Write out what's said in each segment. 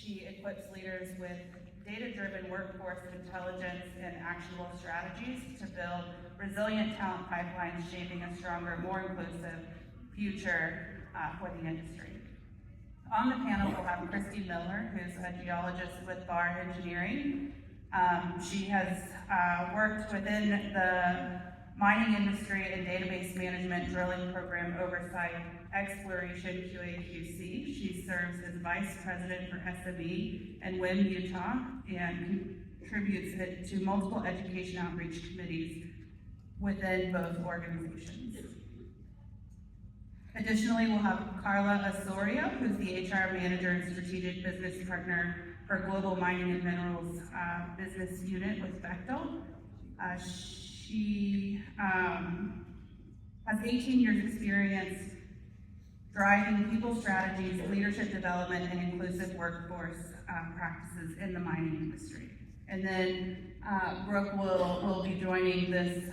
She equips leaders with data-driven workforce intelligence and actionable strategies to build resilient talent pipelines, shaping a stronger, more inclusive future for the industry. On the panel, we'll have Christy Miller, who's a geologist with Bar Engineering. She has worked within the mining industry and database management, drilling program oversight, exploration, QA/QC. She serves as Vice President for SME in WIM, Utah, and contributes to multiple education outreach committees within both organizations. Additionally, we'll have Carla Osorio, who's the HR Manager and Strategic Business Partner for Global Mining and Minerals Business Unit with Bechtel. She has 18 years experience driving people strategies, leadership development, and inclusive workforce practices in the mining industry. And then Brooke will be joining this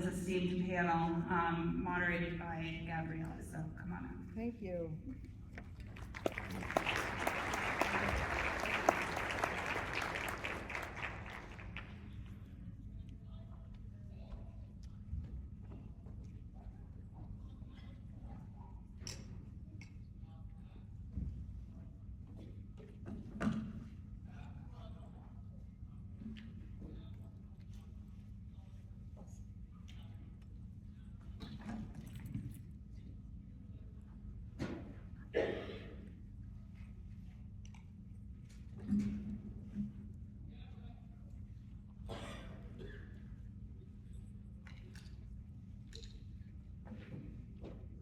esteemed panel moderated by Gabriela, so come on up. Thank you.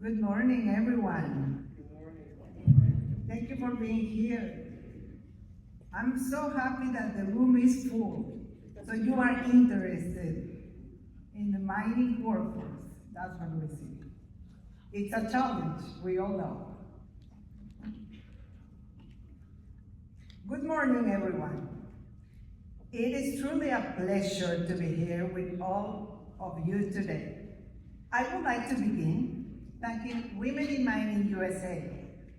Good morning, everyone. Good morning. Thank you for being here. I'm so happy that the room is full, so you are interested in the mining workforce. That's what we see. It's a challenge, we all know. Good morning, everyone. It is truly a pleasure to be here with all of you today. I would like to begin thanking Women in Mining USA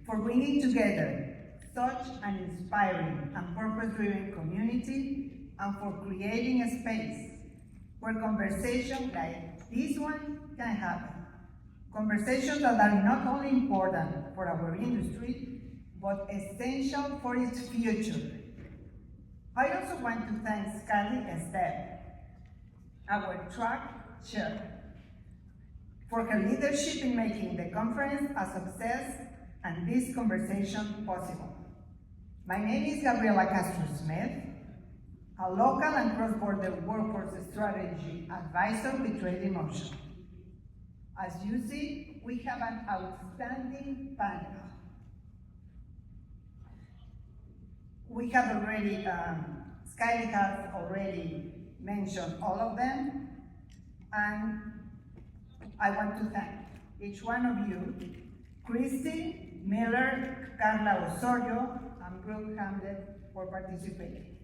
for bringing together such an inspiring and purpose-driven community and for creating a space where conversations like this one can happen. Conversations that are not only important for our industry, but essential for its future. I also want to thank Scully and Steph, our track chair, for her leadership in making the conference a success and this conversation possible. My name is Gabriela Castro-Smith, a local and cross-border workforce strategy advisor with Trade in Motion. As you see, we have an outstanding panel. We have already, Skyly has already mentioned all of them, and I want to thank each one of you, Christy, Miller, Carla Osorio, and Brooke Hamlet for participating.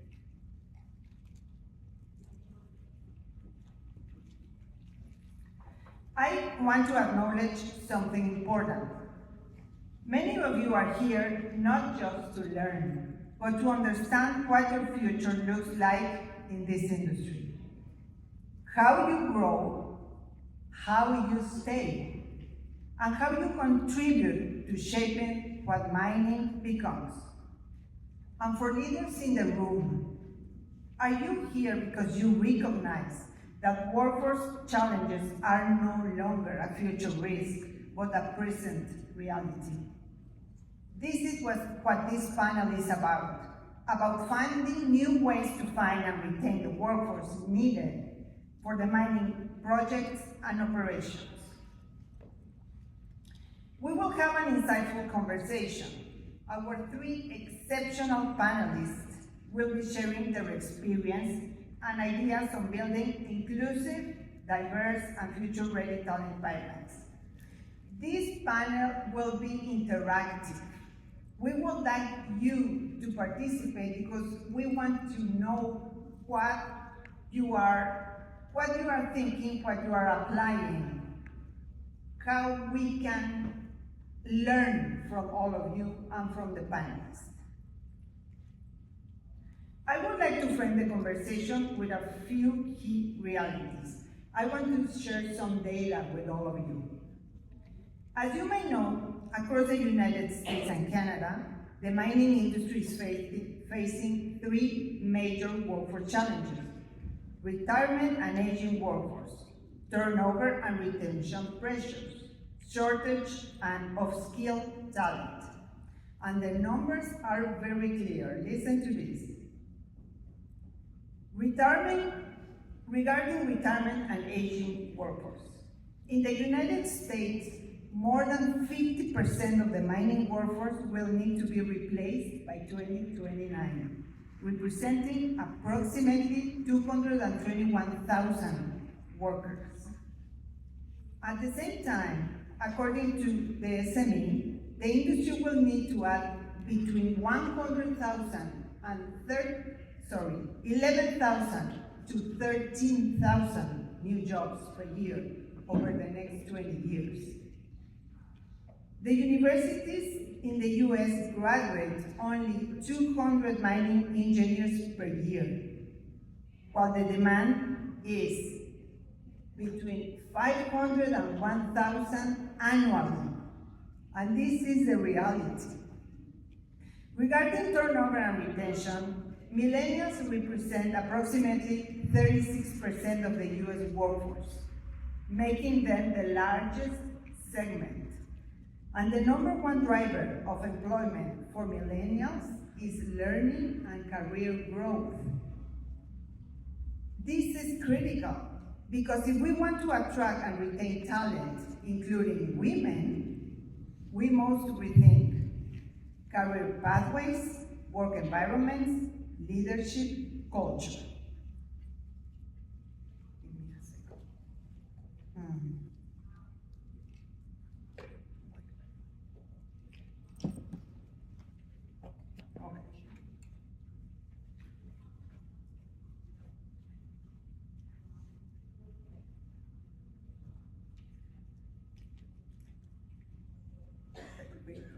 I want to acknowledge something important. Many of you are here not just to learn, but to understand what your future looks like in this industry. How you grow, how you stay, and how you contribute to shaping what mining becomes. And for leaders in the room, are you here because you recognize that workforce challenges are no longer a future risk, but a present reality? This is what this panel is about finding new ways to find and retain the workforce needed for the mining projects and operations. We will have an insightful conversation. Our three exceptional panelists will be sharing their experience and ideas on building inclusive, diverse, and future-ready talent pipelines. This panel will be interactive. We would like you to participate because we want to know what you are thinking, what you are applying, how we can learn from all of you and from the panelists. frame the conversation with a few key realities. I want to share some data with all of you. As you may know, across the United States and Canada, the mining industry is facing three major workforce challenges: retirement and aging workforce, turnover and retention pressures, shortage of skilled talent. And the numbers are very clear. Listen to this. Regarding retirement and aging workforce. In the United States, more than 50% of the mining workforce will need to be replaced by 2029, representing approximately 221,000 workers. At the same time, according to the SME, the industry will need to add between 11,000 to 13,000 new jobs per year over the next 20 years. The universities in the US graduate only 200 mining engineers per year, while the demand is between 500 and 1,000 annually. And this is the reality. Regarding turnover and retention, millennials represent approximately 36% of the US workforce, making them the largest segment. And the #1 driver of employment for millennials is learning and career growth. This is critical because if we want to attract and retain talent, including women, we must rethink career pathways, work environments, leadership, culture. Give me a second. Okay.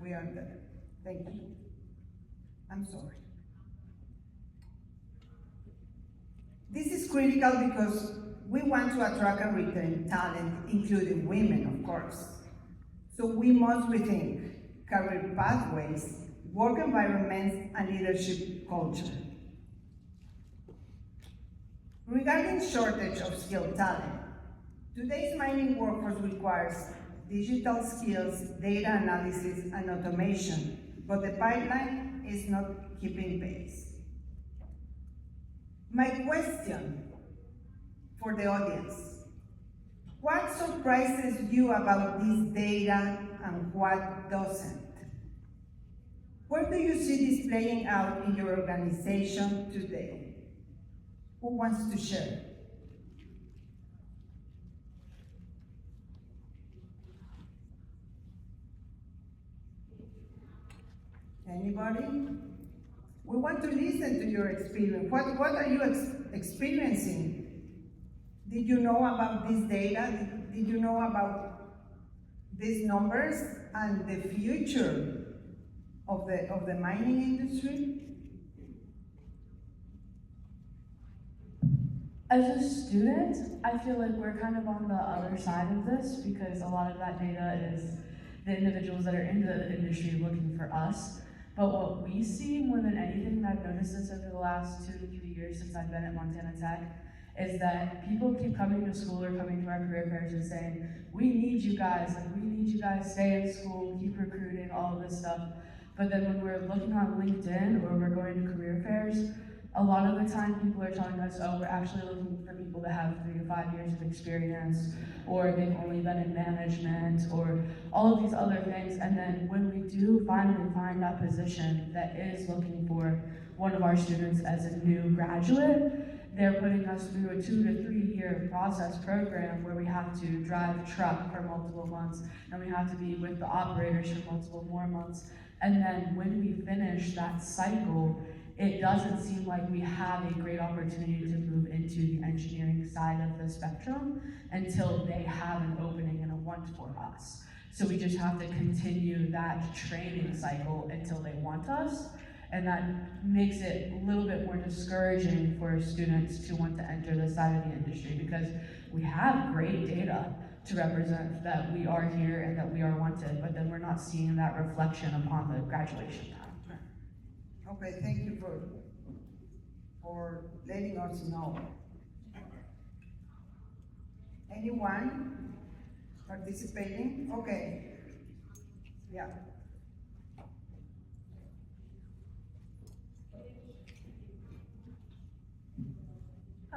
We are there. Thank you. I'm sorry. This is critical because we want to attract and retain talent, including women, of course. So we must rethink career pathways, work environments, and leadership culture. Regarding shortage of skilled talent, today's mining workforce requires digital skills, data analysis, and automation, but the pipeline is not keeping pace. My question for the audience: what surprises you about this data and what doesn't? Where do you see this playing out in your organization today? Who wants to share? Anybody? We want to listen to your experience. What are you experiencing? Did you know about this data? Did you know about these numbers and the future of the mining industry? As a student, I feel like we're kind of on the other side of this because a lot of that data is the individuals that are in the industry looking for us. But what we see more than anything, and I've noticed this over the last 2 to 3 years since I've been at Montana Tech, is that people keep coming to school or coming to our career fairs and saying, we need you guys, stay in school, keep recruiting, all of this stuff. But then when we're looking on LinkedIn or we're going to career fairs, a lot of the time people are telling us, oh, we're actually looking for people that have 3 to 5 years of experience, or they've only been in management, or all of these other things. And then when we do finally find that position that is looking for one of our students as a new graduate, they're putting us through a 2 to 3 year process program where we have to drive truck for multiple months, and we have to be with the operators for multiple more months. And then when we finish that cycle, it doesn't seem like we have a great opportunity to move into the engineering side of the spectrum until they have an opening and a want for us. So we just have to continue that training cycle until they want us. And that makes it a little bit more discouraging for students to want to enter this side of the industry, because we have great data to represent that we are here and that we are wanted, but then we're not seeing that reflection upon the graduation time. Okay, thank you for letting us know. Anyone participating? Okay. Yeah.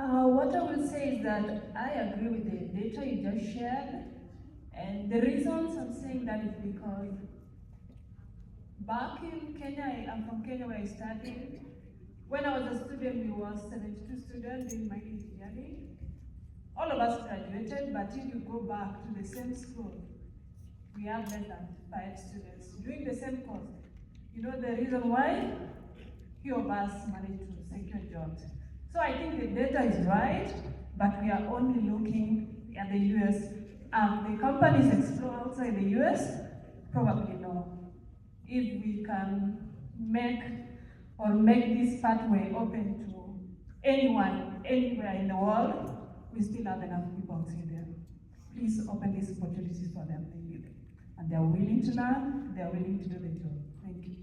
What I will say is that I agree with the data you just shared, and the reasons I'm saying that is because back in Kenya, I'm from Kenya where I studied. When I was a student, we were 72 students in mining engineering. All of us graduated, but if you go back to the same school, we have less than 5 students doing the same course. You know the reason why? Few of us managed to secure jobs. So I think the data is right, but we are only looking at the US. The companies explore outside the US? Probably no. If we can make this pathway open to anyone, anywhere in the world, we still have enough people outside there. Please open these opportunities for them. They need it. And they're willing to learn, they're willing to do the job. Thank you.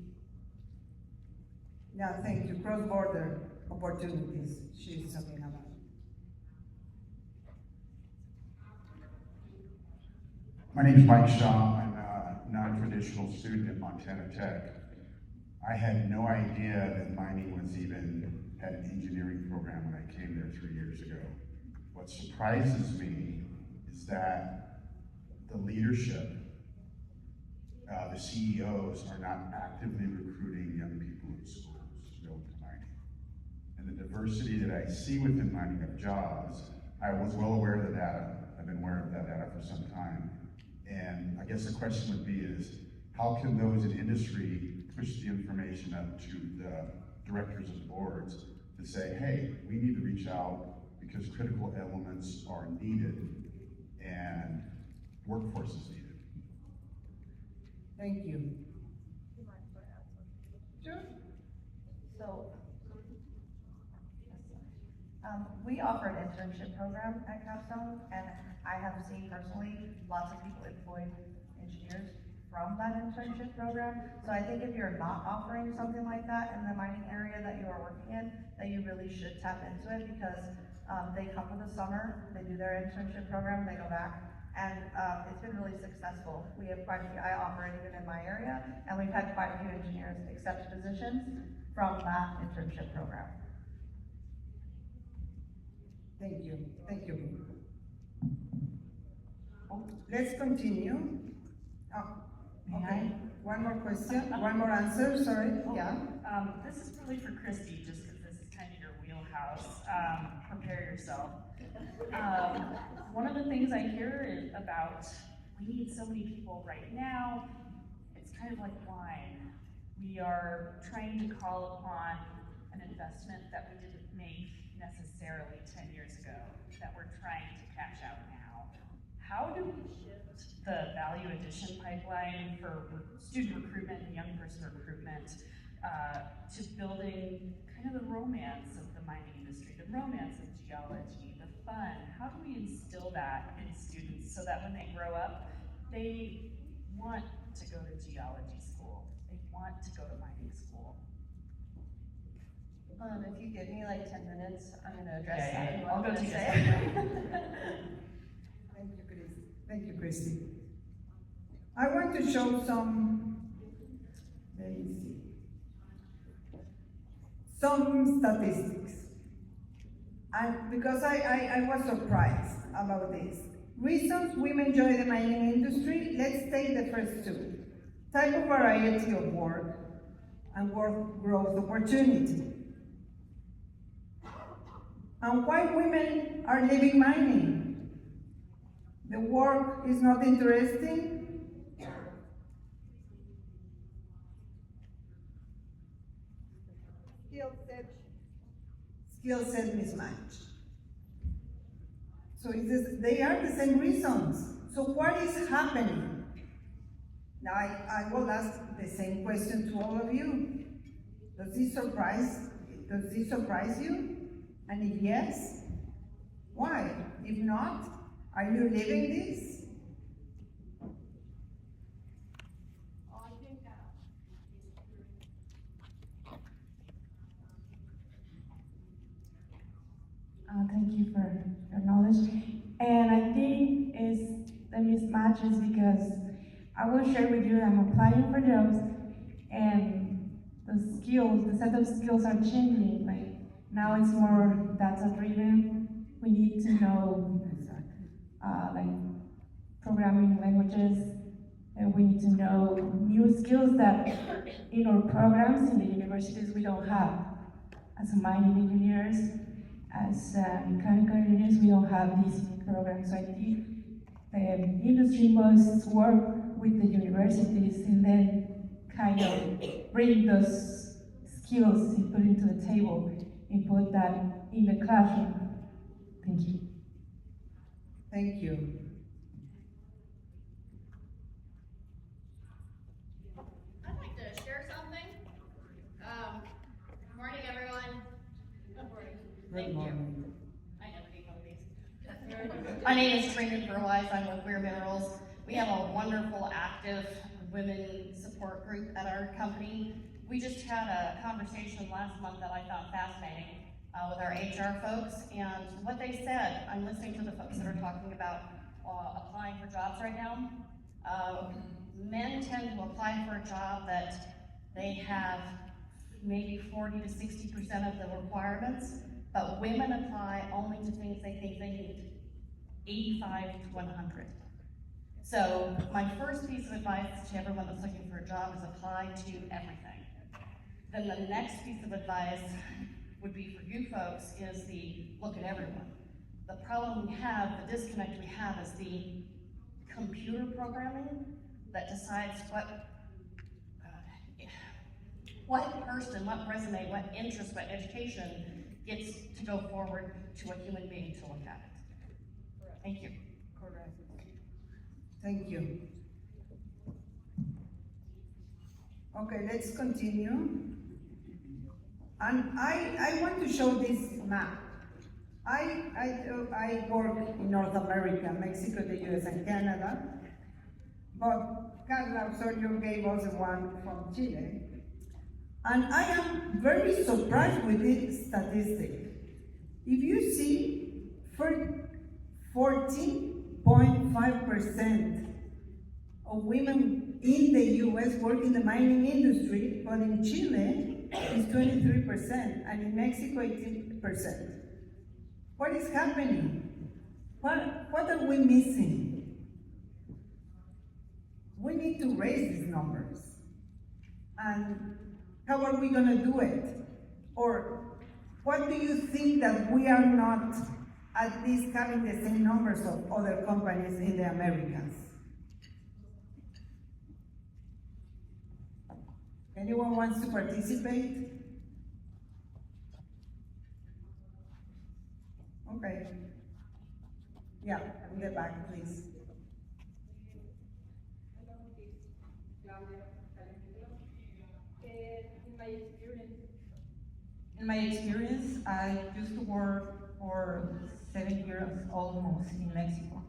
Yeah, thank you. Cross-border opportunities she's talking about. My name is Mike Shaw. I'm a non-traditional student at Montana Tech. I had no idea that mining was even had an engineering program when I came there 3 years ago. What surprises me is that the leadership, the CEOs are not actively recruiting young people in schools to go into mining. And the diversity that I see within mining of jobs, I was well aware of the data. I've been aware of that data for some time. And I guess the question would be is, how can those in industry push the information up to the directors and boards to say, hey, we need to reach out because critical elements are needed and workforce is needed. Thank you. Sure. So, we offer an internship program at Capstone, and I have seen personally lots of people employed engineers from that internship program. So I think if you're not offering something like that in the mining area that you are working in, that you really should tap into it, because they come for the summer, they do their internship program, they go back, and it's been really successful. We have quite a few, I operate even in my area, and we've had quite a few engineers accept positions from that internship program. Thank you. Thank you. Let's continue. Oh, okay. One more question, one more answer, sorry. Yeah. This is really for Christy, just because this is kind of your wheelhouse. Prepare yourself. One of the things I hear is about, we need so many people right now. It's kind of like wine. We are trying to call upon an investment that we didn't make necessarily 10 years ago, that we're trying to cash out now. How do we shift the value addition pipeline for student recruitment and young person recruitment to building kind of the romance of the mining industry, the romance of geology, the fun? How do we instill that in students so that when they grow up, they want to go to geology school, they want to go to mining school? If you give me like 10 minutes, I'm going to address Yeah, that. yeah, I'll go to you. Thank you, Christy. Thank you, Christy. I want to show some, let me see, some statistics. Because I was surprised about this. Reasons women join the mining industry, let's take the first two. Type of variety of work and work growth opportunity. And why women are leaving mining? The work is not interesting. Skill set mismatch. So they are the same reasons. So what is happening? Now I will ask the same question to all of you. Does this surprise you? And if yes, why? If not, are you living this? Thank you for your knowledge. And I think the mismatch is because I will share with you I'm applying for jobs and the set of skills are changing. Like now it's more data driven. We need to know like programming languages, and we need to know new skills that in our programs in the universities we don't have. As mining engineers, as mechanical engineers, we don't have these programs. So I think the industry must work with the universities and then kind of bring those skills and put into the table and put that in the classroom. Thank you. Thank you. I'd like to share something. Good morning, everyone. Good morning. Thank you. I never do these. My name is Trina Burwise. I'm with Weir Minerals. We have a wonderful, active women support group at our company. We just had a conversation last month that I found fascinating with our HR folks, and what they said, I'm listening to the folks that are talking about applying for jobs right now. Men tend to apply for a job that they have maybe 40 to 60% of the requirements, but women apply only to things they think they need, 85 to 100. So my first piece of advice to everyone that's looking for a job is apply to everything. Then the next piece of advice would be for you folks is the look at everyone. The problem we have, the disconnect we have is the computer programming that decides what person, what resume, what interest, what education gets to go forward to a human being to look at it. Thank you. Correct. Thank you. Okay, let's continue. And I want to show this map. I work in North America, Mexico, the US, and Canada. But Carla Osorio gave us one from Chile. And I am very surprised with this statistic. If you see, 14.5% of women in the US work in the mining industry, but in Chile, it's 23%, and in Mexico, 18%. What is happening? What are we missing? We need to raise these numbers. And how are we gonna do it? Or what do you think that we are not at least having the same numbers of other companies in the Americas? Anyone wants to participate? Okay. Yeah, in the back, please. In my experience, I used to work for 7 years almost in Mexico.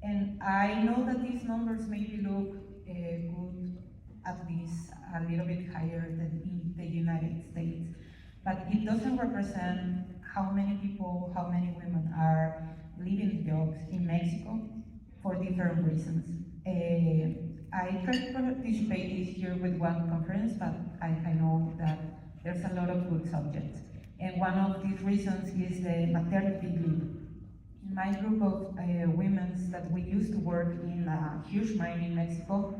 And I know that these numbers maybe look good, at least a little bit higher than in the United States. But it doesn't represent how many people, how many women are leaving jobs in Mexico for different reasons. I tried to participate this year with one conference, but I know that there's a lot of good subjects. And one of these reasons is the maternity leave. In my group of women that we used to work in a huge mine in Mexico,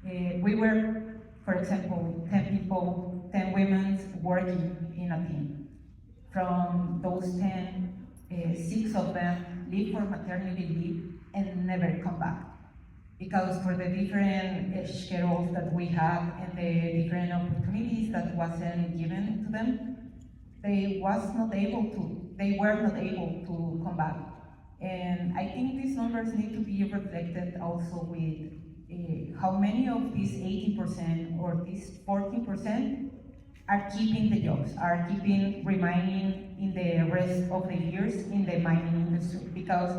we were, for example, 10 people, 10 women working in a team. From those 10, 6 of them leave for maternity leave and never come back. Because for the different schedules that we had and the different opportunities that wasn't given to them, they were not able to come back. And I think these numbers need to be reflected also with how many of these 80% or these 40% are keeping the jobs, are keeping remaining in the rest of the years in the mining industry. Because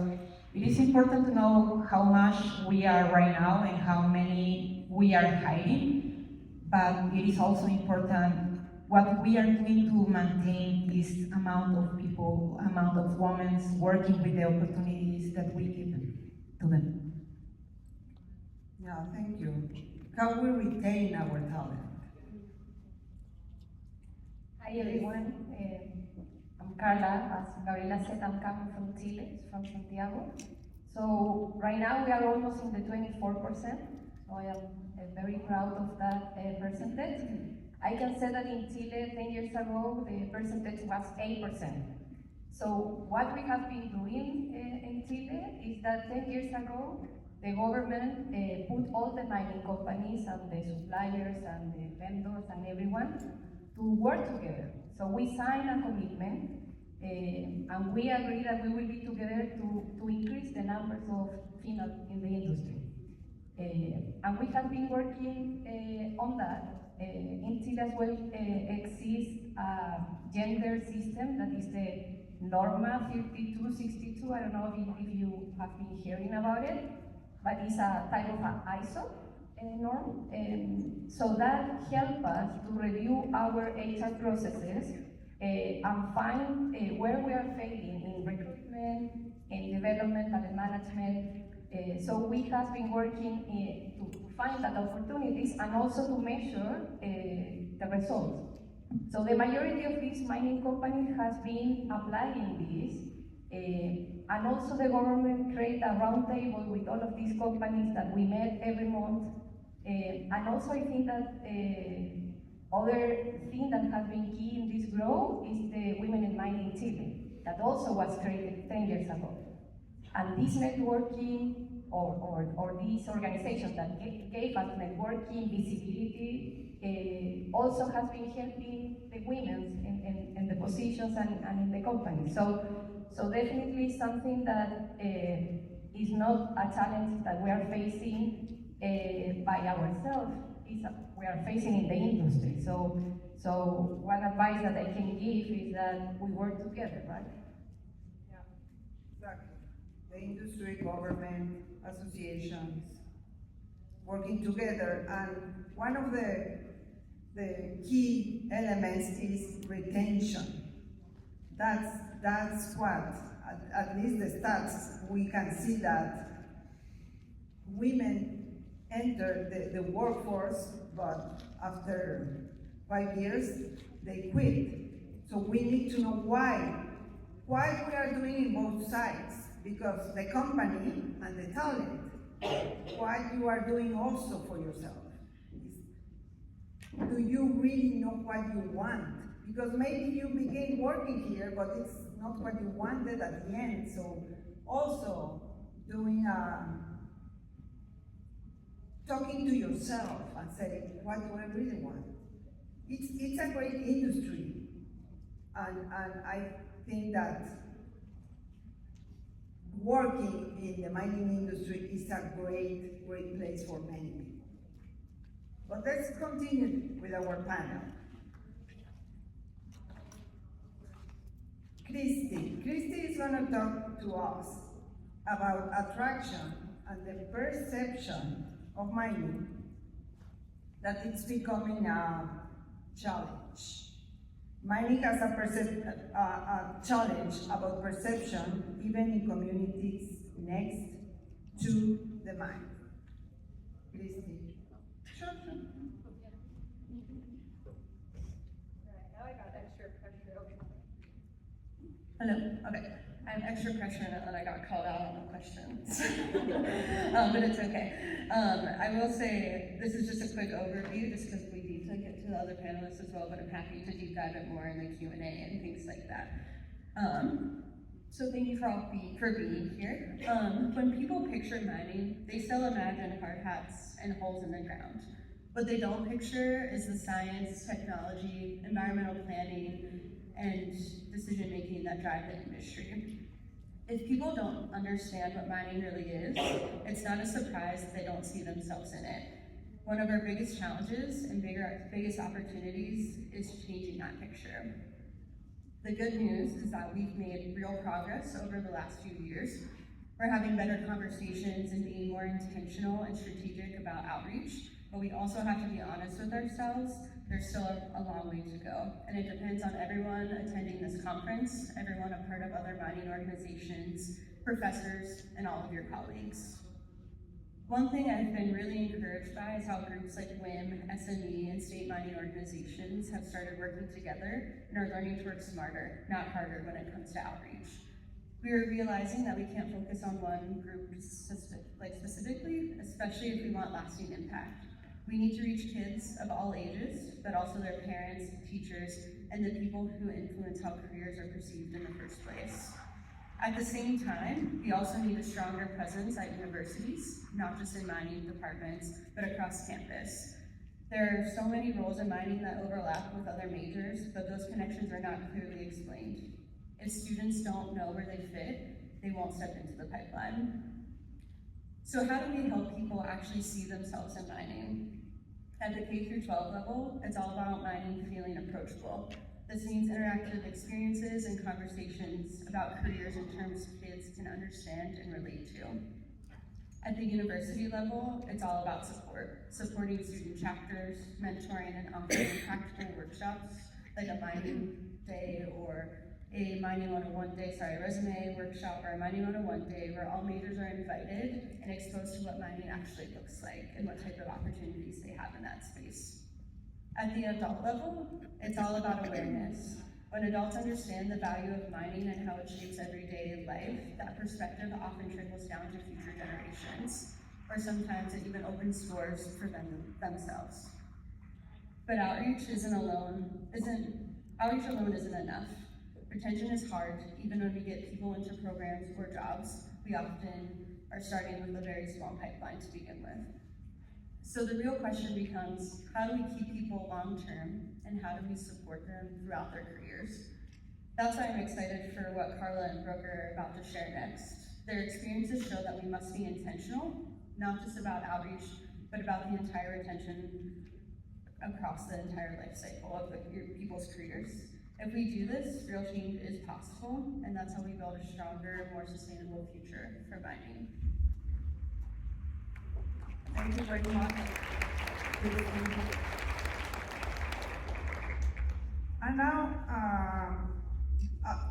it is important to know how much we are right now and how many we are hiring, but it is also important what we are doing to maintain this amount of people, amount of women working with the opportunities that we give to them. Yeah, thank you. How we retain our talent? Hi everyone, I'm Carla. As Gabriela said, I'm coming from Chile, from Santiago. So right now we are almost in the 24%, so I am very proud of that percentage. I can say that in Chile 10 years ago the percentage was 8%. So what we have been doing in Chile is that 10 years ago the government put all the mining companies and the suppliers and the vendors and everyone to work together. So we signed a commitment and we agreed that we will be together to increase the numbers of females in the industry. And we have been working on that. In Chile as well exists a gender system that is the Norma 5262. I don't know if you have been hearing about it, but it's a type of an ISO norm. So that helps us to review our HR processes and find where we are failing in recruitment, in development and management. So we have been working to find that opportunities and also to measure the results. So the majority of these mining companies has been applying this, and also the government created a roundtable with all of these companies that we met every month. And also I think that other thing that has been key in this growth is the Women in Mining Chile, that also was created 10 years ago. And this networking, or these organizations that gave us networking, visibility, also has been helping the women in the positions and in the company. So definitely something that is not a challenge that we are facing by ourselves, we are facing in the industry. So one advice that I can give is that we work together, right? Yeah, exactly. The industry, government, associations, working together. And one of the key elements is retention. That's what, at least the stats, we can see that women enter the workforce, but after 5 years, they quit. So we need to know why we are doing it both sides, because the company and the talent, what you are doing also for yourself. Do you really know what you want? Because maybe you begin working here, but it's not what you wanted at the end. So also doing talking to yourself and saying, what do I really want? It's a great industry, and I think that working in the mining industry is a great place for many people. But let's continue with our panel. Christy is going to talk to us about attraction and the perception of mining, that it's becoming a challenge. Mining has a challenge about perception, even in communities next to the mine. Christy. Sure. Now I got extra pressure. Hello, okay. I have extra pressure in it that I got called out on the questions. But it's okay. I will say, this is just a quick overview, just because we need to get to the other panelists as well, but I'm happy to deep dive it more in the Q&A and things like that. So thank you for being here. When people picture mining, they still imagine hard hats and holes in the ground. What they don't picture is the science, technology, environmental planning, and decision-making that drive the industry. If people don't understand what mining really is, it's not a surprise that they don't see themselves in it. One of our biggest challenges and biggest opportunities is changing that picture. The good news is that we've made real progress over the last few years. We're having better conversations and being more intentional and strategic about outreach, but we also have to be honest with ourselves. There's still a long way to go, and it depends on everyone attending this conference, everyone a part of other mining organizations, professors, and all of your colleagues. One thing I've been really encouraged by is how groups like WIM, SME, and state mining organizations have started working together and are learning to work smarter, not harder when it comes to outreach. We are realizing that we can't focus on one group specifically, especially if we want lasting impact. We need to reach kids of all ages, but also their parents, teachers, and the people who influence how careers are perceived in the first place. At the same time, we also need a stronger presence at universities, not just in mining departments, but across campus. There are so many roles in mining that overlap with other majors, but those connections are not clearly explained. If students don't know where they fit, they won't step into the pipeline. So how do we help people actually see themselves in mining? At the K-12 level, it's all about mining feeling approachable. This means interactive experiences and conversations about careers in terms kids can understand and relate to. At the university level, it's all about supporting student chapters, mentoring and offering practical workshops like a mining day or a mining 101 day, resume workshop or a mining 101 day where all majors are invited and exposed to what mining actually looks like and what type of opportunities they have in that space. At the adult level, it's all about awareness. When adults understand the value of mining and how it shapes everyday life, that perspective often trickles down to future generations, or sometimes it even opens doors for themselves. But outreach alone isn't enough. Retention is hard, even when we get people into programs or jobs. We often are starting with a very small pipeline to begin with. So the real question becomes, how do we keep people long-term, and how do we support them throughout their careers? That's why I'm excited for what Carla and Brooke are about to share next. Their experiences show that we must be intentional, not just about outreach, but about the entire retention across the entire life cycle of your people's careers. If we do this, real change is possible, and that's how we build a stronger, more sustainable future for mining. Thank you very much. And now,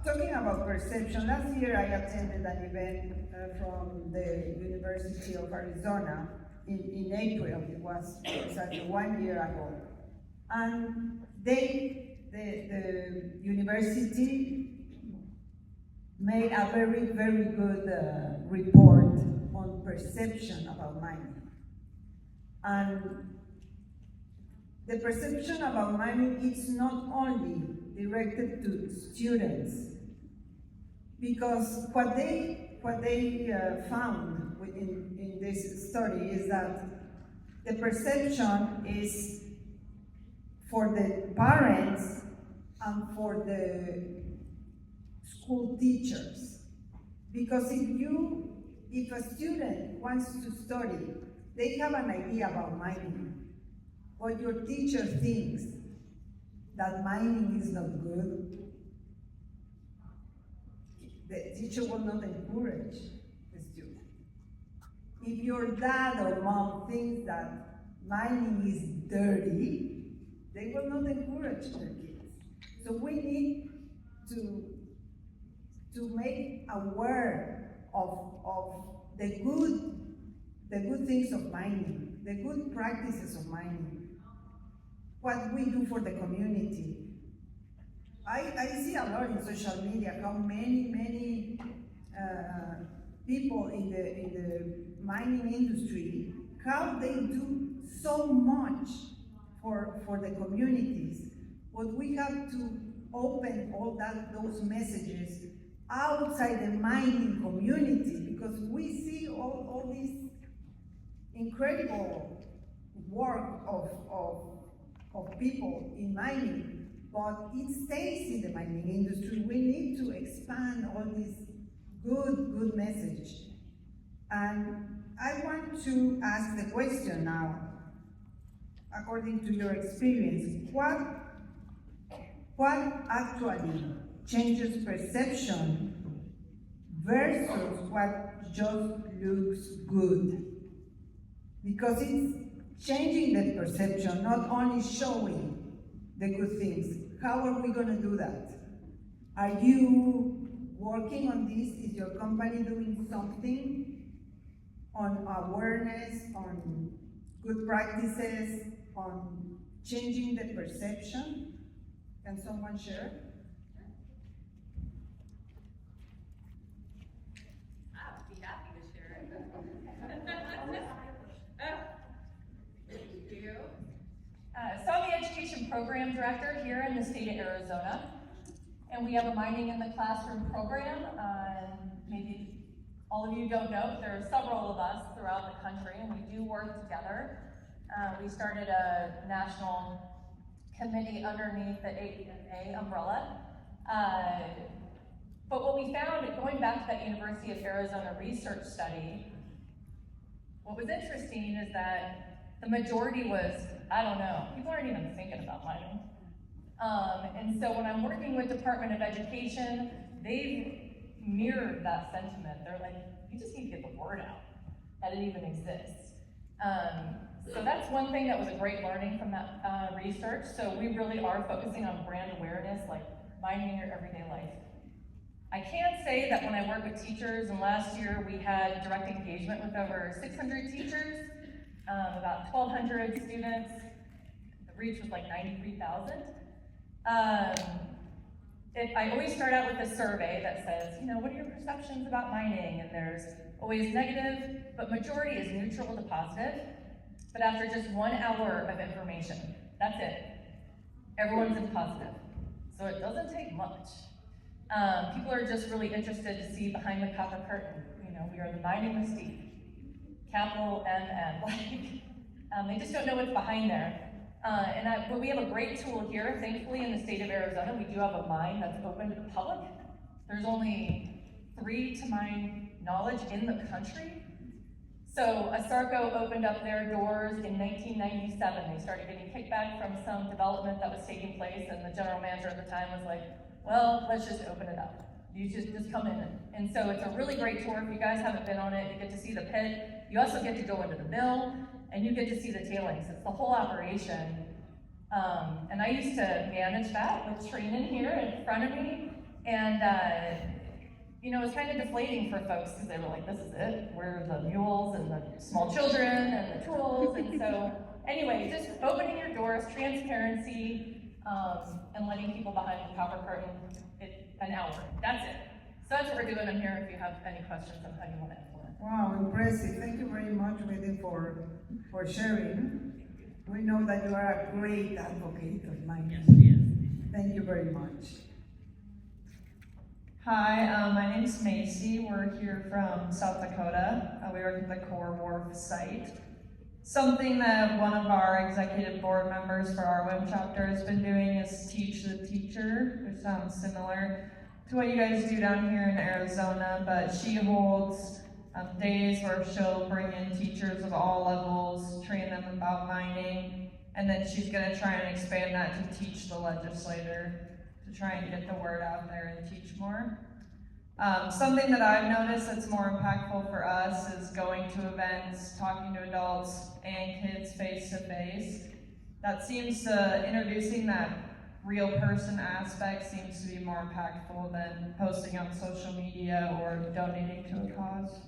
talking about perception, last year I attended an event from the University of Arizona in April. It was exactly 1 year ago. And the university made a very, very good report on perception about mining. And the perception about mining is not only directed to students, because what they found in this study is that the perception is for the parents and for the school teachers. Because if a student wants to study, they have an idea about mining, but your teacher thinks that mining is not good, the teacher will not encourage the student. If your dad or mom thinks that mining is dirty, they will not encourage their kids. So we need to make aware of the good things of mining, the good practices of mining, what we do for the community. I see a lot in social media how many people in the mining industry, how they do so much for the communities, but we have to open all those messages outside the mining community, because we see all this incredible work of people in mining, but it stays in the mining industry. We need to expand all this good message. And I want to ask the question now, according to your experience, what actually changes perception versus what just looks good? Because it's changing the perception, not only showing the good things. How are we gonna do that? Are you working on this? Is your company doing something on awareness, on good practices, on changing the perception? Can someone share? I'd be happy to share it. Thank you. So I'm the Education Program Director here in the state of Arizona. And we have a Mining in the Classroom program. Maybe all of you don't know, but there are several of us throughout the country, and we do work together. We started a national committee underneath the AEMA umbrella. But what we found, going back to that University of Arizona research study, what was interesting is that the majority was, I don't know, people aren't even thinking about mining. And so when I'm working with Department of Education, they've mirrored that sentiment. They're like, you just need to get the word out that it even exists. So that's one thing that was a great learning from that research. So we really are focusing on brand awareness, like mining in your everyday life. I can say that when I work with teachers, and last year we had direct engagement with over 600 teachers, about 1,200 students. The reach was like 93,000. I always start out with a survey that says, what are your perceptions about mining? And there's always negative, but majority is neutral to positive. But after just 1 hour of information, that's it. Everyone's in positive. So it doesn't take much. People are just really interested to see behind the copper curtain. We are the mining mystique, capital MN. They just don't know what's behind there. We have a great tool here, thankfully, in the state of Arizona. We do have a mine that's open to the public. There's only 3 to mine knowledge in the country. So ASARCO opened up their doors in 1997. They started getting kickback from some development that was taking place, and the general manager at the time was like, well, let's just open it up. You just come in. And so it's a really great tour. If you guys haven't been on it, you get to see the pit. You also get to go into the mill, and you get to see the tailings. It's the whole operation. And I used to manage that with Trainan here in front of me. And it was kind of deflating for folks because they were like, this is it. We're the mules and the small children and the tools. And so anyway, just opening your doors, transparency, and letting people behind the copper curtain, an hour. That's it. So that's what we're doing. I'm here if you have any questions on how you want to implement. Wow, impressive. Thank you very much, Wendy, for sharing. We know that you are a great advocate of mining. Yes. Thank you very much. Hi, my name's Macy. We're here from South Dakota. We work at the Core Wharf site. Something that one of our executive board members for our WIM chapter has been doing is teach the teacher, which sounds similar to what you guys do down here in Arizona, but she holds days where she'll bring in teachers of all levels, train them about mining, and then she's gonna try and expand that to teach the legislator, to try and get the word out there and teach more. Something that I've noticed that's more impactful for us is going to events, talking to adults and kids face to face. That seems to, introducing that real person aspect seems to be more impactful than posting on social media or donating to a cause.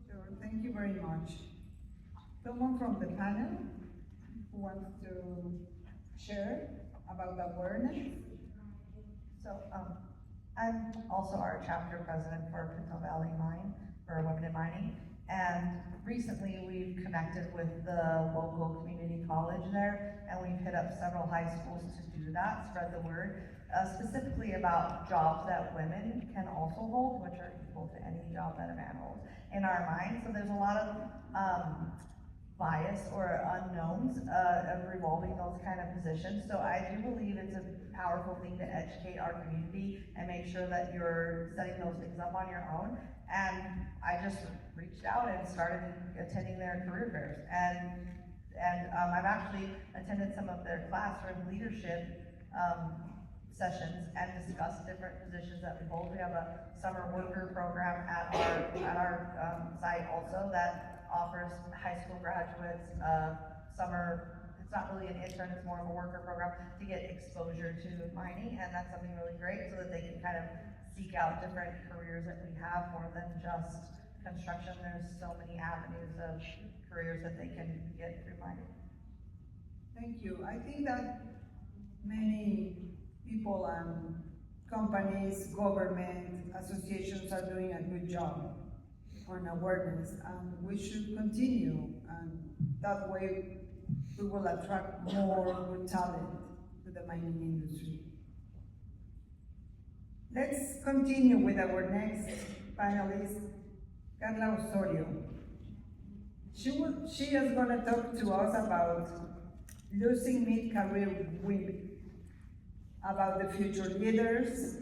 Sure, thank you very much. Someone from the panel who wants to share about awareness? So, I'm also our chapter president for Pinto Valley Mine, for Women in Mining. And recently we've connected with the local community college there, and we've hit up several high schools to do that, spread the word, specifically about jobs that women can also hold, which are equal to any job that a man holds in our mine. So there's a lot of bias or unknowns revolving those kind of positions. So I do believe it's a powerful thing to educate our community and make sure that you're setting those things up on your own. And I just reached out and started attending their career fairs. And And I've actually attended some of their classroom leadership sessions and discussed different positions that we hold. We have a summer worker program at our site also that offers high school graduates summer. It's not really an intern, it's more of a worker program to get exposure to mining, and that's something really great so that they can kind of seek out different careers that we have more than just construction. There's so many avenues of careers that they can get through mining. Thank you. I think that many people and companies, government, associations are doing a good job on awareness, and we should continue, and that way we will attract more good talent to the mining industry. Let's continue with our next panelist, Carla Osorio. She is going to talk to us about losing mid-career women, about the future leaders,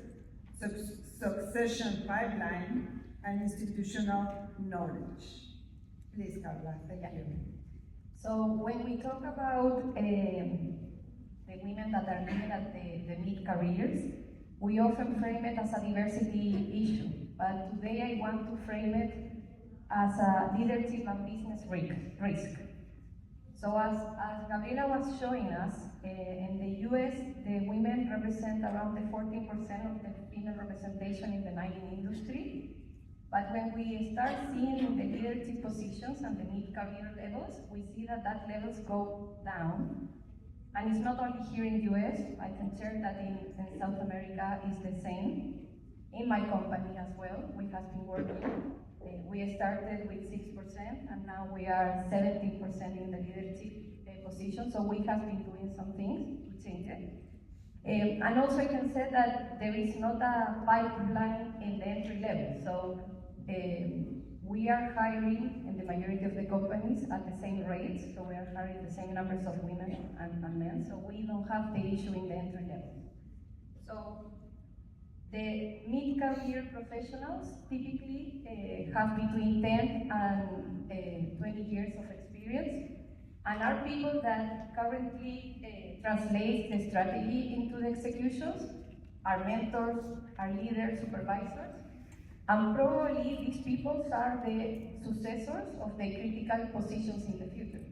succession pipeline, and institutional knowledge. Please, Carla, thank you. So when we talk about the women that are living at the mid-careers, we often frame it as a diversity issue, but today I want to frame it as a leadership and business risk. So as Gabriela was showing us, in the US, the women represent around the 14% of the female representation in the mining industry. But when we start seeing the leadership positions and the mid-career levels, we see that levels go down. And it's not only here in the US, I can share that in South America is the same. In my company as well, we have been working. We started with 6% and now we are 17% in the leadership position. So we have been doing some things to change it. And also I can say that there is not a pipeline in the entry level. So we are hiring in the majority of the companies at the same rates. So we are hiring the same numbers of women and men. So we don't have the issue in the entry level. So the mid-career professionals typically have between 10 and 20 years of experience, and are people that currently translate the strategy into the executions, are mentors, are leaders, supervisors, and probably these people are the successors of the critical positions in the future.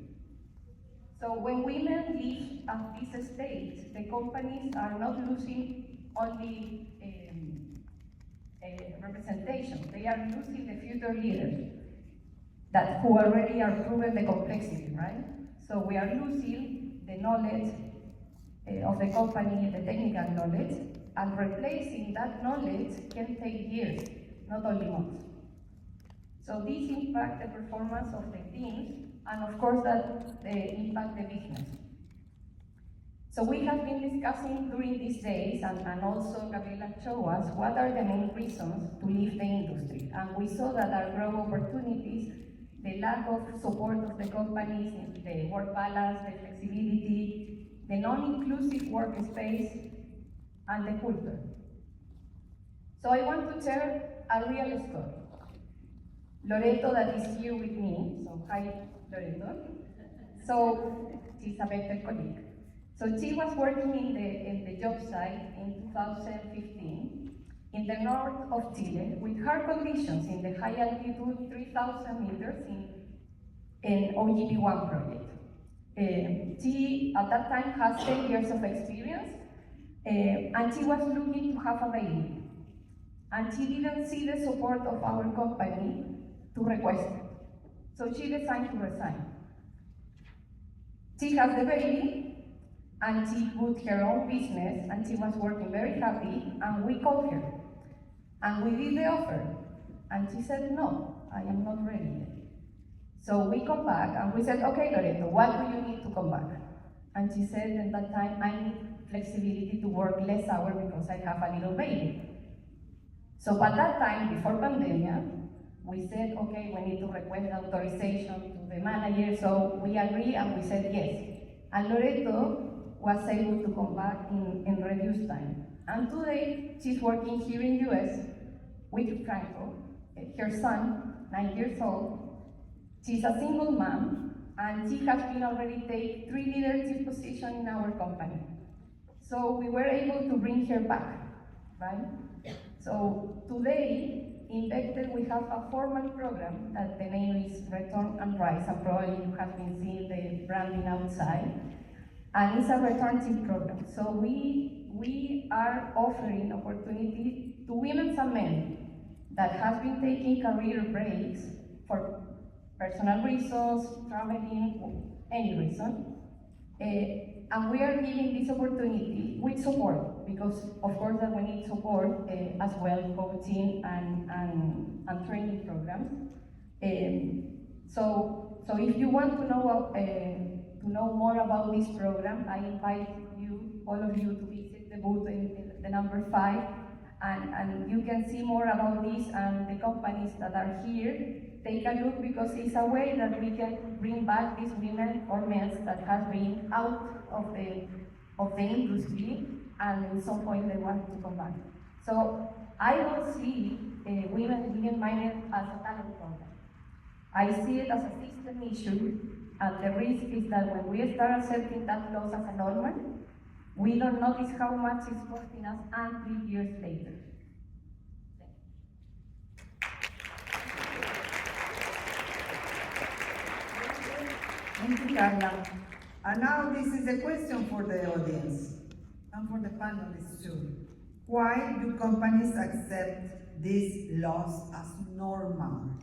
So when women leave at this stage, the companies are not losing only representation, they are losing the future leaders that who already are proven the complexity, right? So we are losing the knowledge of the company, the technical knowledge, and replacing that knowledge can take years, not only months. So this impacts the performance of the teams, and of course that impact the business. So we have been discussing during these days, and also Gabriela showed us what are the main reasons to leave the industry. And we saw that our growth opportunities, the lack of support of the companies, the work balance, the flexibility, the non-inclusive workspace, and the culture. So I want to share a real story. Loreto, that is here with me, so hi Loreto. So she's a better colleague. So she was working in the job site in 2015 in the north of Chile with hard conditions in the high altitude 3,000 meters in OGP1 project. She at that time has 10 years of experience and she was looking to have a baby. And she didn't see the support of our company to request it. So she decided to resign. She has the baby, and she put her own business, and she was working very happy, and we called her. And we did the offer. And she said, no, I am not ready yet. So we come back, and we said, okay, Loreto, what do you need to come back? And she said, at that time, I need flexibility to work less hours because I have a little baby. So at that time, before pandemic, we said, okay, we need to request authorization to the manager, so we agreed and we said yes. And Loreto was able to come back in reduced time. And today, she's working here in US with Franco, her son, 9 years old. She's a single mom, and she has been already take 3 leadership positions in our company. So we were able to bring her back, right? So today, in Bechtel, we have a formal program that the name is Return and Rise, and probably you have been seeing the branding outside. And it's a return program. So we are offering opportunity to women and men that have been taking career breaks for personal reasons, traveling, any reason. And we are giving this opportunity with support, because of course that we need support as well, coaching and training programs. So if you want to know more about this program, I invite you, all of you, to visit the booth in the number 5, and you can see more about this and the companies that are here. Take a look, because it's a way that we can bring back these women or men that have been out of the industry, and at some point they want to come back. So I don't see women being mined as a talent problem. I see it as a system issue, and the risk is that when we start accepting that loss as a normal, we don't notice how much it's costing us until years later. Thank you, Carla. And now this is a question for the audience and for the panelists too. Why do companies accept this loss as normal?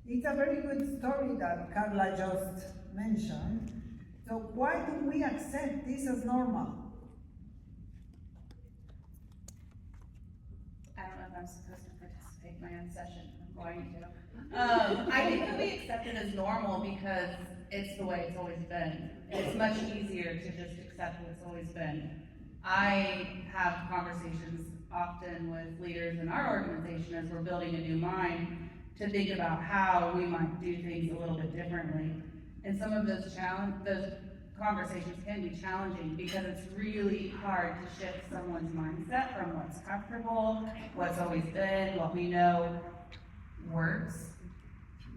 It's a very good story that Carla just mentioned. So why do we accept this as normal? I don't know if I'm supposed to participate in my own session. I'm going to. I think that we accept it as normal because it's the way it's always been. It's much easier to just accept what it's always been. I have conversations often with leaders in our organization as we're building a new mine to think about how we might do things a little bit differently. And some of those conversations can be challenging because it's really hard to shift someone's mindset from what's comfortable, what's always been, what we know works.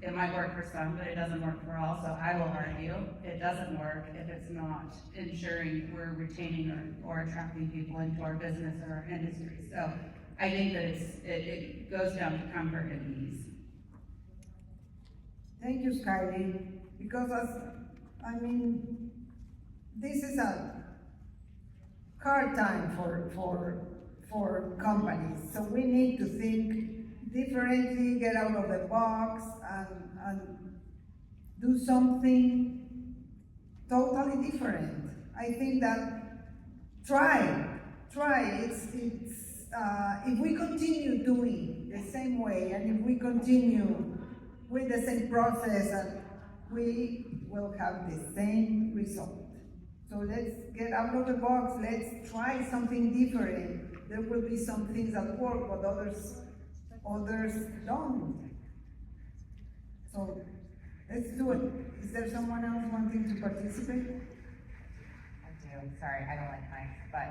It might work for some, but it doesn't work for all, so I will argue it doesn't work if it's not ensuring we're retaining or attracting people into our business or our industry. So I think that it goes down to comfort and ease. Thank you, Skylie, because this is a hard time for companies, so we need to think differently, get out of the box, and do something totally different. I think that try. If we continue doing the same way, and if we continue with the same process, and we will have the same result. So let's get out of the box, let's try something different. There will be some things that work, but others don't. So let's do it. Is there someone else wanting to participate? I do. Sorry, I don't like mics, but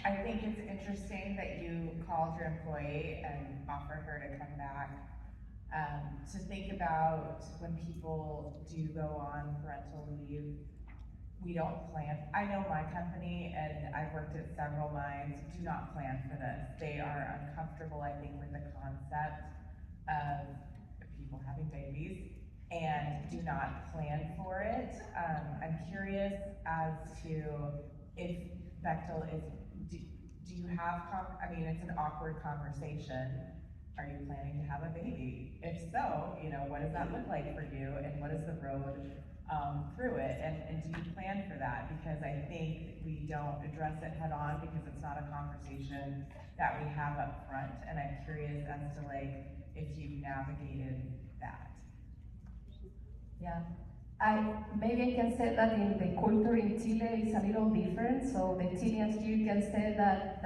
I think it's interesting that you called your employee and offered her to come back. To think about when people do go on parental leave, we don't plan. I know my company, and I've worked at several mines, do not plan for this. They are uncomfortable, I think, with the concept of people having babies and do not plan for it. I'm curious as to if Bechtel is, do you have, it's an awkward conversation. Are you planning to have a baby? If so, what does that look like for you, and what is the road through it, and do you plan for that? Because I think we don't address it head on because it's not a conversation that we have up front, and I'm curious as to if you've navigated that. Yeah, maybe I can say that in the culture in Chile is a little different. So the Chileans here can say that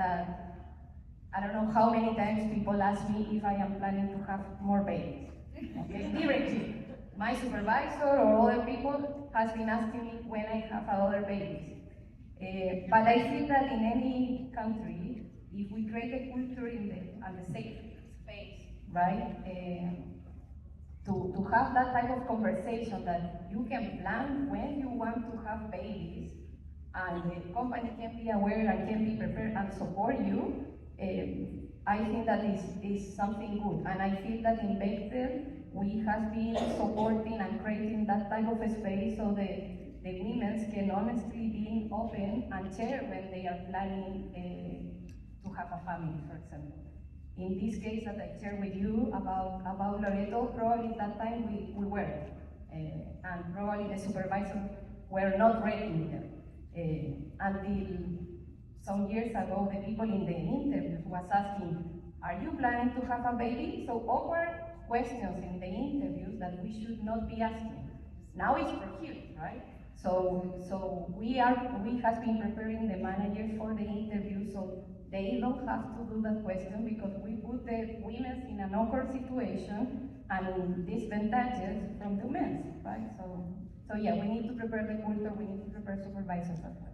I don't know how many times people ask me if I am planning to have more babies. Okay, directly. My supervisor or other people has been asking me when I have other babies. But I feel that in any country, if we create a culture and the safe space, right, to have that type of conversation that you can plan when you want to have babies, and the company can be aware and can be prepared and support you, I think that is something good. And I feel that in Bechtel, we have been supporting and creating that type of space so the women can honestly be open and share when they are planning to have a family, for example. In this case that I shared with you about Loreto, probably at that time we were, and probably the supervisors were not ready with them. Until some years ago, the people in the interviews was asking, are you planning to have a baby? So awkward questions in the interviews that we should not be asking. Now it's prohibited, right? So we have been preparing the managers for the interview so they don't have to do that question, because we put the women in an awkward situation and disadvantages from the men, right? So yeah, we need to prepare the culture, we need to prepare supervisors as well.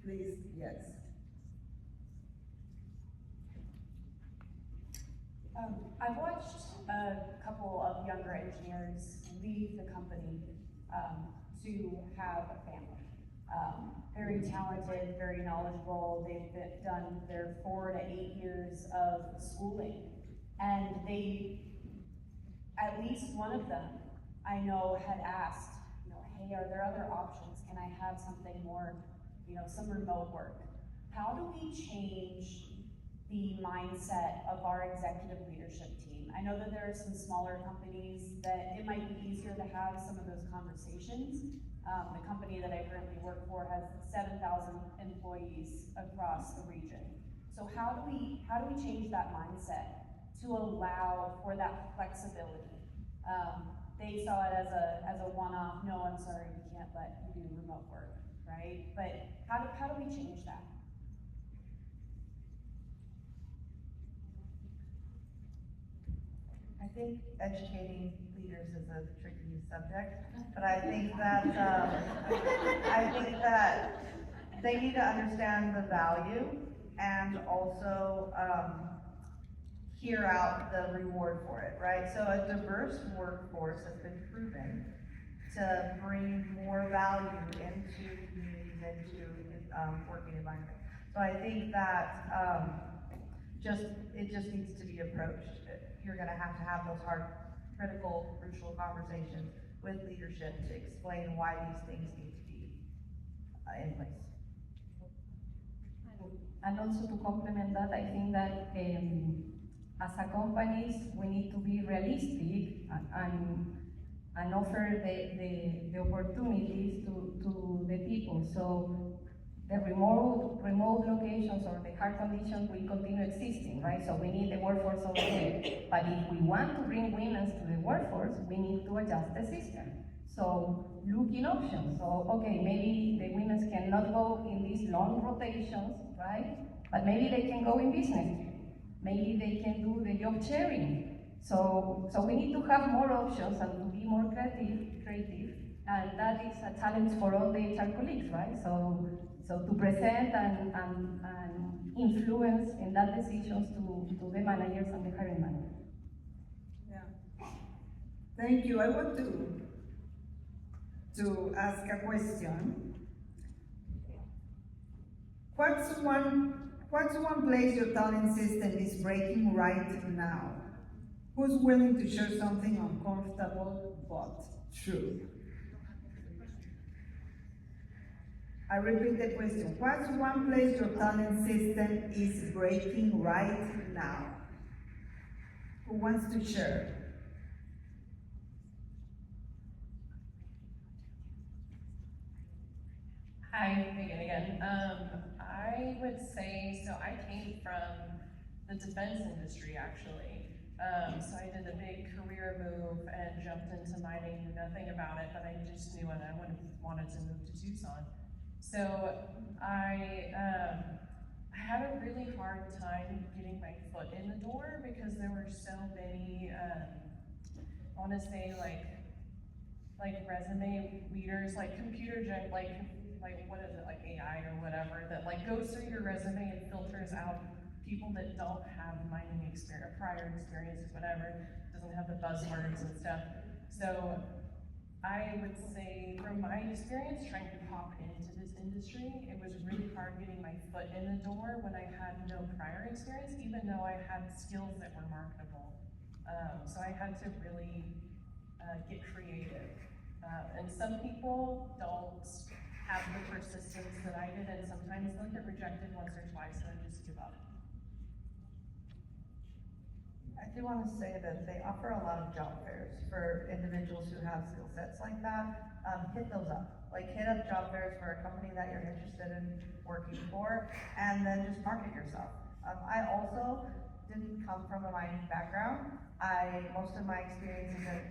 Please, yes. I've watched a couple of younger engineers leave the company to have a family. Very talented, very knowledgeable. They've done their 4 to 8 years of schooling. And they, at least one of them, I know had asked, hey, are there other options? Can I have something more, some remote work? How do we change the mindset of our executive leadership team? I know that there are some smaller companies that it might be easier to have some of those conversations. The company that I currently work for has 7,000 employees across the region. So how do we change that mindset to allow for that flexibility? They saw it as a one-off. No, I'm sorry, we can't let you do remote work, right? But how do we change that? I think educating leaders is a tricky subject, but I think that they need to understand the value and also hear out the reward for it, right? So a diverse workforce has been proven to bring more value into communities, into working environments. So I think that it just needs to be approached. You're going to have those hard, critical, crucial conversations with leadership to explain why these things need to be in place. And also to complement that, I think that as a companies, we need to be realistic and offer the opportunities to the people. So the remote locations or the hard conditions will continue existing, right? So we need the workforce over there. But if we want to bring women to the workforce, we need to adjust the system. So looking options. So okay, maybe the women cannot go in these long rotations, right? But maybe they can go in business. Maybe they can do the job sharing. So we need to have more options and to be more creative, and that is a challenge for all the HR colleagues, right? So to present and influence in that decisions to the managers and the hiring managers. Yeah. Thank you. I want to ask a question. What's one place your talent system is breaking right now? Who's willing to share something uncomfortable but true? I repeat the question. What's one place your talent system is breaking right now? Who wants to share? Hi, Megan again. I would say, so I came from the defense industry actually. So I did a big career move and jumped into mining, knew nothing about it, but I just knew and I wanted to move to Tucson. So I had a really hard time getting my foot in the door because there were so many, I want to say like resume leaders, like computer like what is it, like AI or whatever, that like goes through your resume and filters out people that don't have mining experience, prior experience, whatever, doesn't have the buzzwords and stuff. So I would say from my experience trying to pop into this industry, it was really hard getting my foot in the door when I had no prior experience, even though I had skills that were marketable. So I had to really get creative. And some people don't have the persistence that I did, and sometimes they'll get rejected once or twice and then just give up. I do want to say that they offer a lot of job fairs for individuals who have skill sets like that. Hit those up. Like, hit up job fairs for a company that you're interested in working for, and then just market yourself. I also didn't come from a mining background. Most of my experience is in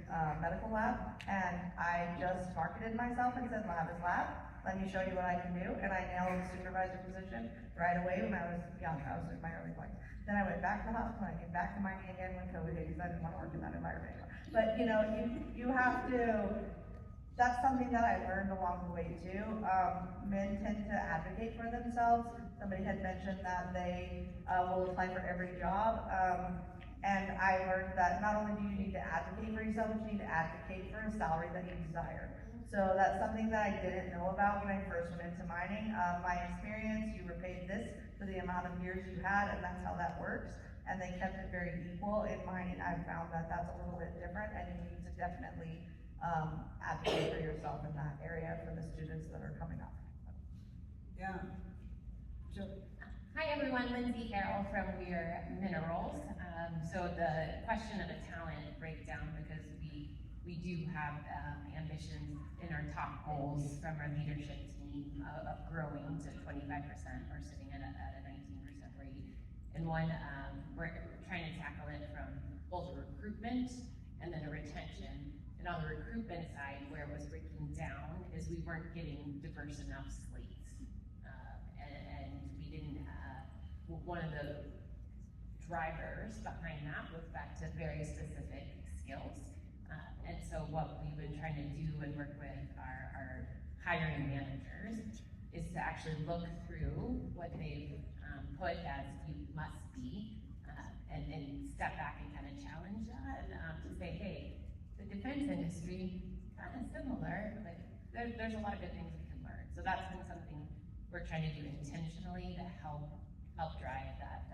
medical lab, and I just marketed myself and said, lab is lab. Let me show you what I can do. And I nailed the supervisor position right away when I was young. I was in my early 20s. Then I went back to the hospital. I came back to mining again when COVID hit because I didn't want to work in that environment anymore. But you know, you have to. That's something that I learned along the way too. Men tend to advocate for themselves. Somebody had mentioned that they will apply for every job. And I learned that not only do you need to advocate for yourself, but you need to advocate for a salary that you desire. So that's something that I didn't know about when I first went into mining. My experience, you were paid this for the amount of years you had, and that's how that works. And they kept it very equal. In mining, I've found that that's a little bit different, and you need to definitely advocate for yourself in that area for the students that are coming up. Yeah. Sure. Hi everyone, Lindsay Carroll from Weir Minerals. So the question of a talent breakdown, because we do have ambitions in our top goals from our leadership team of growing to 25%. We're sitting at a 19% rate. And one, we're trying to tackle it from both a recruitment and then a retention. And on the recruitment side, where it was breaking down is we weren't getting diverse enough slates. And we didn't, one of the drivers behind that was back to very specific skills. And so what we've been trying to do and work with our hiring managers is to actually look through what they've put as you must be, and step back and kind of challenge that, to say, hey, the defense industry, kind of similar, but there's a lot of good things we can learn. So that's been something we're trying to do intentionally to help drive that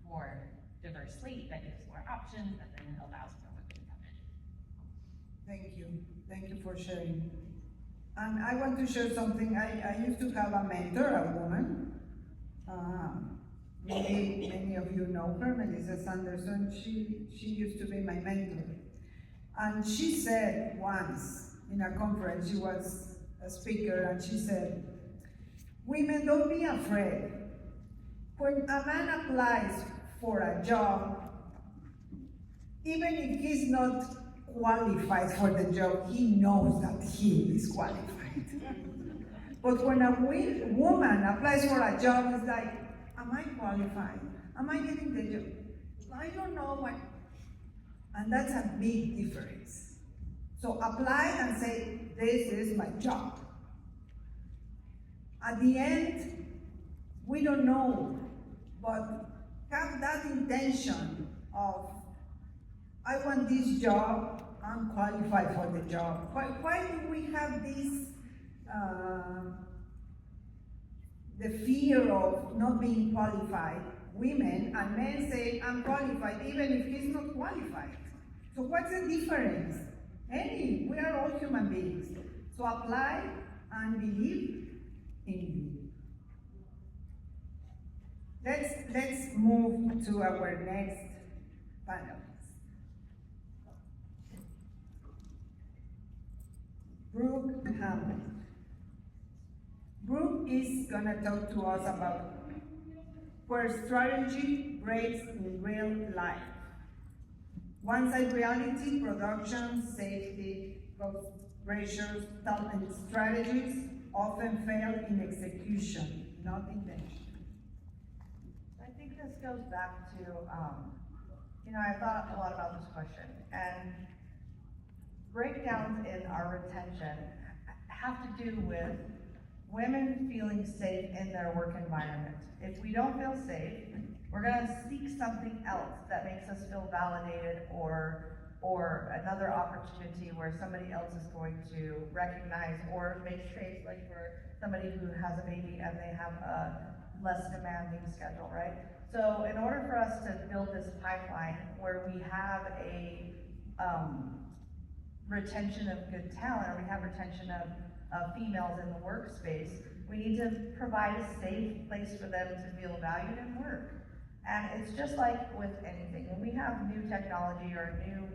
more diverse slate that gives more options, that then allows more women to come in. Thank you. Thank you for sharing. And I want to share something. I used to have a mentor, a woman. Many of you know her, Melissa Sanderson. She used to be my mentor. And she said once in a conference, she was a speaker, and she said, women, don't be afraid. When a man applies for a job, even if he's not qualified for the job, he knows that he is qualified. But when a woman applies for a job, it's like, am I qualified? Am I getting the job? I don't know what. And that's a big difference. So apply and say, this is my job. At the end, we don't know, but have that intention of, I want this job, I'm qualified for the job. Why do we have this, the fear of not being qualified? Women and men say, I'm qualified, even if he's not qualified. So what's the difference? We are all human beings. So apply and believe in you. Let's move to our next panelist. Brooke Hamlet. Brooke is gonna talk to us about where strategy breaks in real life. One-side reality, production, safety, cost pressures, talent strategies often fail in execution, not intention. I think this goes back to, I thought a lot about this question, and breakdowns in our retention have to do with women feeling safe in their work environment. If we don't feel safe, We're gonna seek something else that makes us feel validated, or another opportunity where somebody else is going to recognize or make space, like for somebody who has a baby and they have a less demanding schedule, right? So in order for us to build this pipeline where we have a retention of good talent, or we have retention of females in the workspace, we need to provide a safe place for them to feel valued and work. And it's just like with anything. When we have new technology or new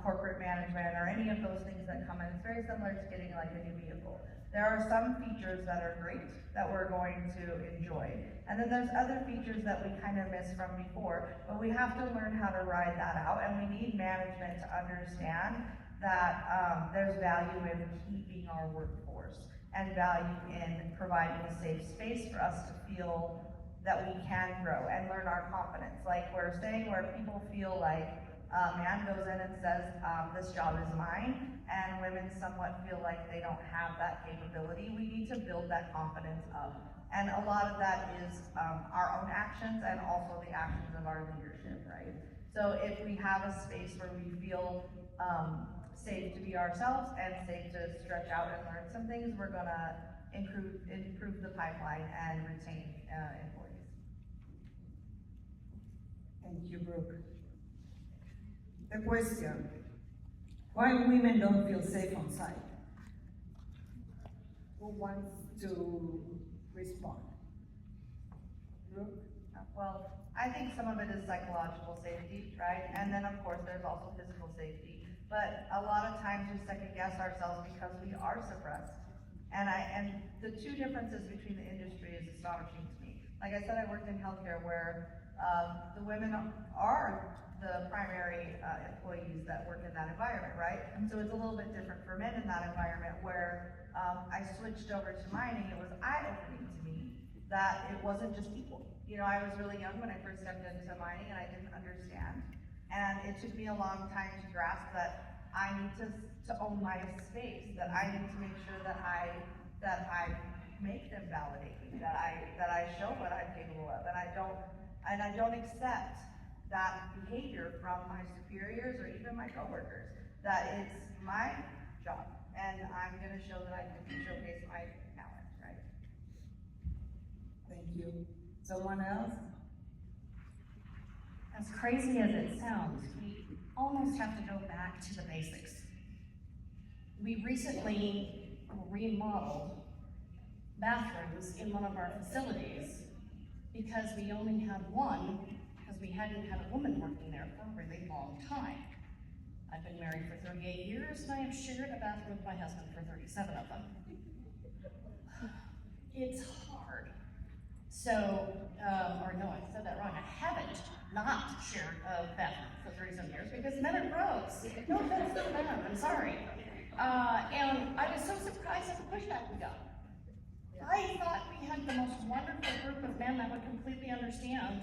corporate management or any of those things that come in, it's very similar to getting like a new vehicle. There are some features that are great that we're going to enjoy. And then there's other features that we kind of missed from before, but we have to learn how to ride that out, and we need management to understand that there's value in keeping our workforce and value in providing a safe space for us to feel that we can grow and learn our confidence. Like we're saying, where people feel like a man goes in and says, this job is mine, and women somewhat feel like they don't have that capability. We need to build that confidence up. And a lot of that is our own actions and also the actions of our leadership, right? So if we have a space where we feel safe to be ourselves and safe to stretch out and learn some things, we're gonna improve the pipeline and retain employees. Thank you, Brooke. The question, why women don't feel safe on site? Who wants to respond? Brooke? Well, I think some of it is psychological safety, right? And then of course there's also physical safety. But a lot of times we second guess ourselves because we are suppressed. And the two differences between the industry is astonishing to me. Like I said, I worked in healthcare where the women are the primary employees that work in that environment, right? So it's a little bit different for men in that environment, where I switched over to mining. It was eye-opening to me that it wasn't just equal. You know, I was really young when I first stepped into mining and I didn't understand. And it took me a long time to grasp that I need to own my space, that I need to make sure that I make them validate me, that I show what I'm capable of, and I don't accept that behavior from my superiors or even my coworkers, that it's my job and I'm gonna show that I can showcase my talent, right? Thank you. Someone else? As crazy as it sounds, we almost have to go back to the basics. We recently remodeled bathrooms in one of our facilities because we only had one, because we hadn't had a woman working there for a really long time. I've been married for 38 years and I have shared a bathroom with my husband for 37 of them. It's hard. So, or no, I said that wrong. I haven't not shared a bathroom for 37 years because men are gross. No offense to men, I'm sorry. And I was so surprised at the pushback we got. I thought we had the most wonderful group of men that would completely understand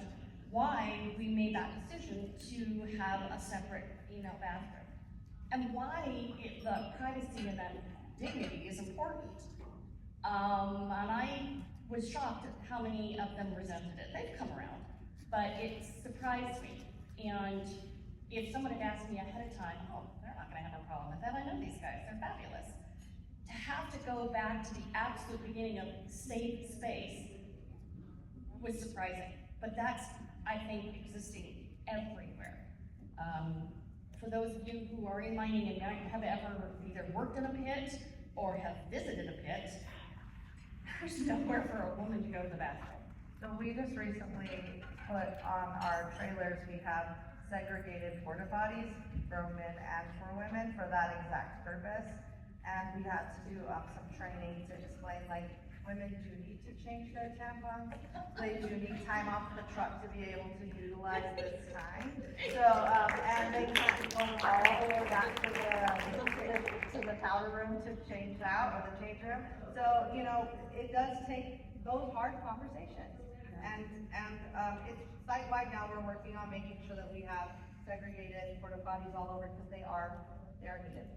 why we made that decision to have a separate female bathroom. And why the privacy and that dignity is important. And I was shocked at how many of them resented it. They've come around, but it surprised me. And if someone had asked me ahead of time, oh, they're not gonna have a problem with that. I know these guys, they're fabulous. To have to go back to the absolute beginning of safe space was surprising. But that's, I think, existing everywhere. For those of you who are in mining and have ever either worked in a pit or have visited a pit, there's nowhere for a woman to go to the bathroom. So we just recently put on our trailers, we have segregated porta potties for men and for women for that exact purpose. And we had to do some training to explain, like, women do need to change their tampons. They do need time off the truck to be able to utilize this time. So, and they can't go all the way back to the powder room to change out, or the change room. So, you know, it does take those hard conversations. And it's site-wide now, we're working on making sure that we have segregated porta potties all over, because they are needed.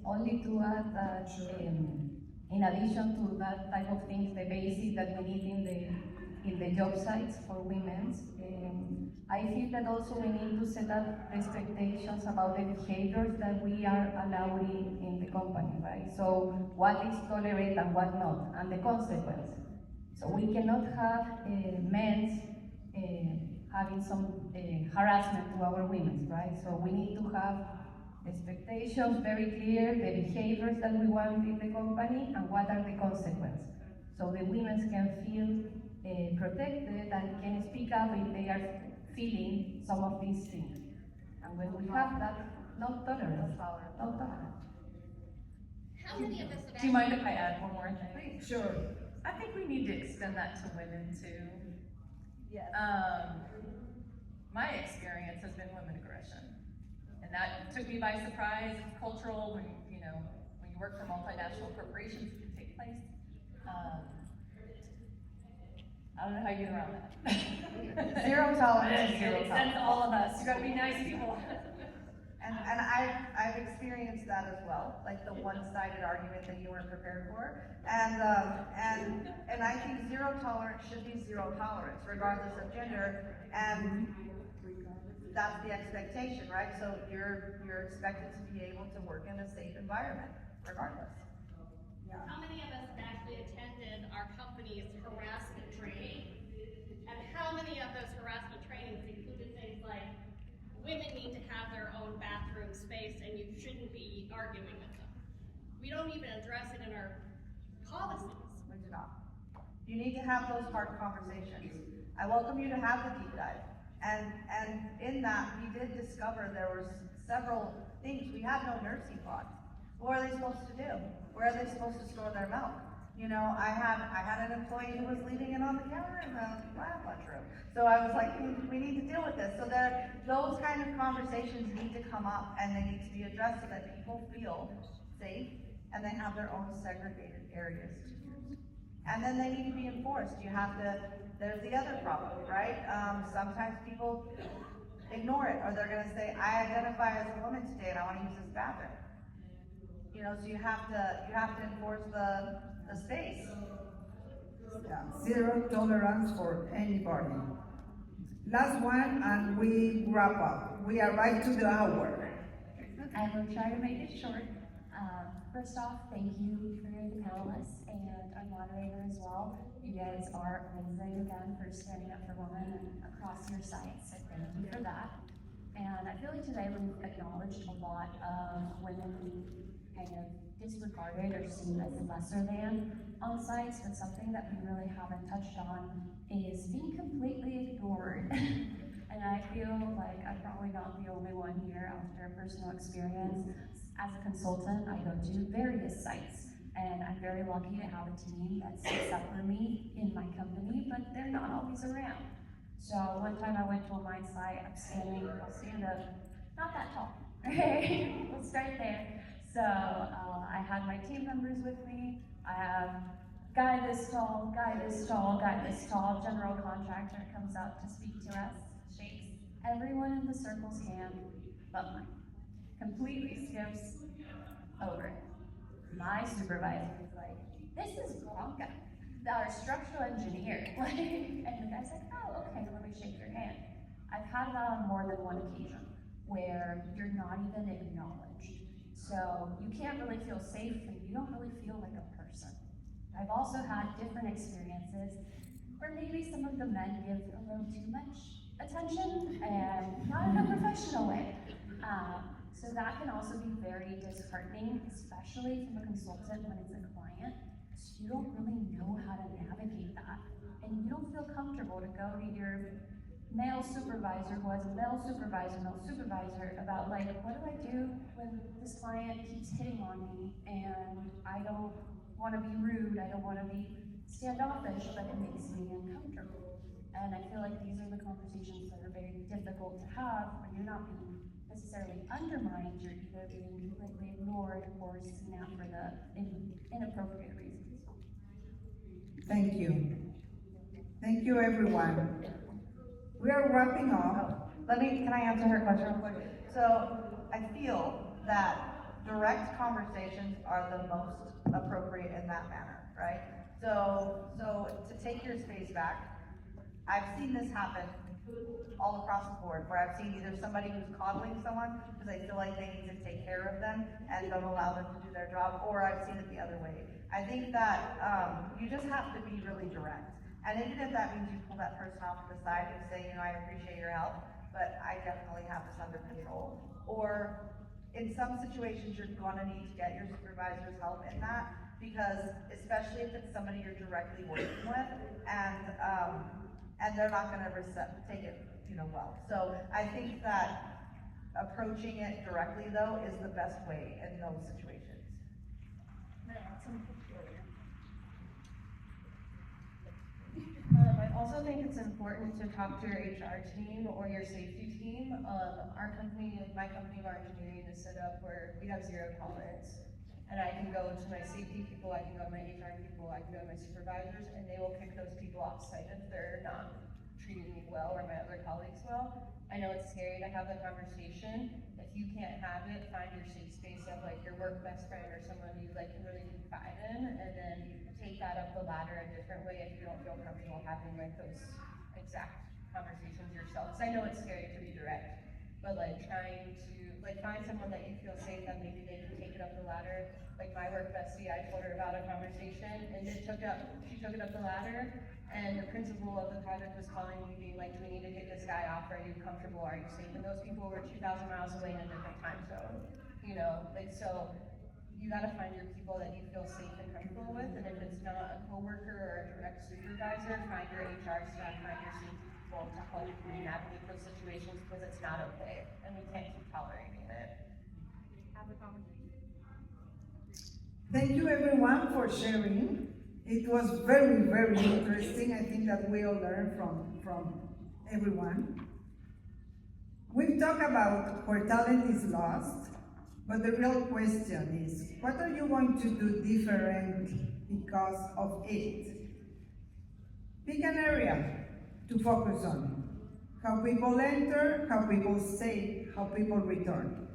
Only to add that in addition to that type of things, the basic that we need in the job sites for women. I feel that also we need to set up expectations about the behaviors that we are allowing in the company, right? So what is tolerated and what not, and the consequence. So we cannot have men having some harassment to our women, right? So we need to have expectations very clear, the behaviors that we want in the company, and what are the consequences. So the women can feel protected and can speak up if they are feeling some of these things. And when we have that, not tolerance, not tolerance. How many of us have Do you mind if I add one more thing? Sure. I think we need to extend that to women too. Yes. My experience has been women aggression. And that took me by surprise. It's cultural when you work for multinational corporations, it can take place. I don't know how you get around that. Zero tolerance. It extends to all of us. You gotta be nice people. And I've experienced that as well, like the one-sided argument that you weren't prepared for. And I think zero tolerance should be zero tolerance, regardless of gender. And that's the expectation, right? So you're expected to be able to work in a safe environment, regardless. How many of us have actually attended our company's harassment training? And how many of those harassment trainings included things like women need to have their own bathroom space and you shouldn't be arguing with them? We don't even address it in our policies. We do not. You need to have those hard conversations. I welcome you to have the deep dive. And in that, we did discover there were several things. We had no nursing pods. What are they supposed to do? Where are they supposed to store their milk? You know, I had an employee who was leaving it on the counter in the lunchroom. So I was like, we need to deal with this. So those kind of conversations need to come up and they need to be addressed so that people feel safe and they have their own segregated areas to use. And then they need to be enforced. There's the other problem, right? Sometimes people ignore it, or they're gonna say, I identify as a woman today and I wanna use this bathroom. You know, so you have to enforce the space. Yeah, zero tolerance for anybody. Last one, and we wrap up. We are right to the hour. I will try to make it short. First off, thank you for the panelists and our moderator as well. You guys are amazing again for standing up for women across your sites, so thank you for that. And I feel like today we've acknowledged a lot of women who kind of disregarded or seen as lesser than on sites, but something that we really haven't touched on is being completely ignored. And I feel like I'm probably not the only one here after personal experience. As a consultant, I go to various sites, and I'm very lucky to have a team that sits up for me in my company, but they're not always around. So one time I went to a mine site, I'll stand up, not that tall, okay? We'll start there. So I had my team members with me. I have guy this tall, guy this tall, guy this tall. General contractor comes up to speak to us, shakes everyone in the circle's hand but mine. Completely skips over it. My supervisor was like, this is Blanca, our structural engineer. And the guy's like, oh, okay, let me shake your hand. I've had that on more than one occasion where you're not even acknowledged. So you can't really feel safe and you don't really feel like a person. I've also had different experiences where maybe some of the men give a little too much attention and not in a professional way. So that can also be very disheartening, especially from a consultant when it's a client. So you don't really know how to navigate that. And you don't feel comfortable to go to your male supervisor who has a male supervisor about like, what do I do when this client keeps hitting on me and I don't want to be rude, I don't want to be standoffish, but it makes me uncomfortable. And I feel like these are the conversations that are very difficult to have when you're not being necessarily undermined, you're either being completely ignored or seen out for the inappropriate reasons. Thank you. Thank you, everyone. We are wrapping up. Can I answer her question real quick? So I feel that direct conversations are the most appropriate in that manner, right? So to take your space back, I've seen this happen all across the board, where I've seen either somebody who's coddling someone because they feel like they need to take care of them and don't allow them to do their job, or I've seen it the other way. I think that you just have to be really direct. And even if that means you pull that person off to the side and say, you know, I appreciate your help, but I definitely have this under control. Or in some situations, you're gonna need to get your supervisor's help in that, because especially if it's somebody you're directly working with, and they're not gonna take it, you know, well. So I think that approaching it directly, though, is the best way in those situations. I also think it's important to talk to your HR team or your safety team. Our company, my company of our engineering is set up where we have 0 tolerance. And I can go to my safety people, I can go to my HR people, I can go to my supervisors, and they will kick those people off site if they're not treating me well or my other colleagues well. I know it's scary to have the conversation. If you can't have it, find your safe space of like your work best friend or someone you like can really confide in, and then take that up the ladder a different way if you don't feel comfortable having like those exact conversations yourself. Because I know it's scary to be direct, but like trying to like find someone that you feel safe that maybe they can take it up the ladder. Like my work bestie, I told her about a conversation, and she took it up the ladder, and the principal of the project was calling me, being like, do we need to get this guy off? Are you comfortable? Are you safe? And those people were 2,000 miles away in a different time zone, you know? Like, so you gotta find your people that you feel safe and comfortable with, and if it's not a coworker or a direct supervisor, find your HR staff, find your safety people to help you navigate those situations, because it's not okay, and we can't keep tolerating it. Have a conversation. Thank you everyone for sharing. It was very, very interesting. I think that we all learned from everyone. We've talked about where talent is lost, but the real question is, what are you going to do different because of it? Pick an area to focus on. How people enter, how people stay, how people return.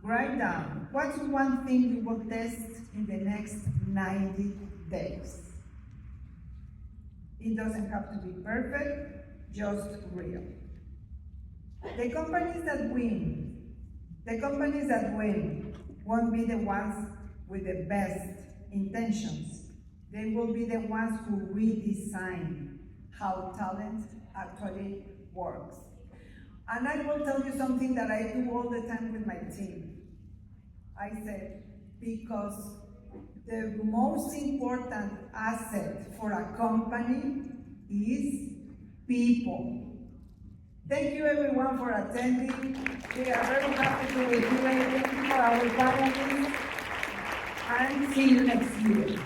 Write down, what's one thing you will test in the next 90 days? It doesn't have to be perfect, just real. The companies that win won't be the ones with the best intentions. They will be the ones who redesign how talent actually works. And I will tell you something that I do all the time with my team. I said, because the most important asset for a company is people. Thank you everyone for attending. We are very happy to be here. Thank you for our panelists, and see you next year.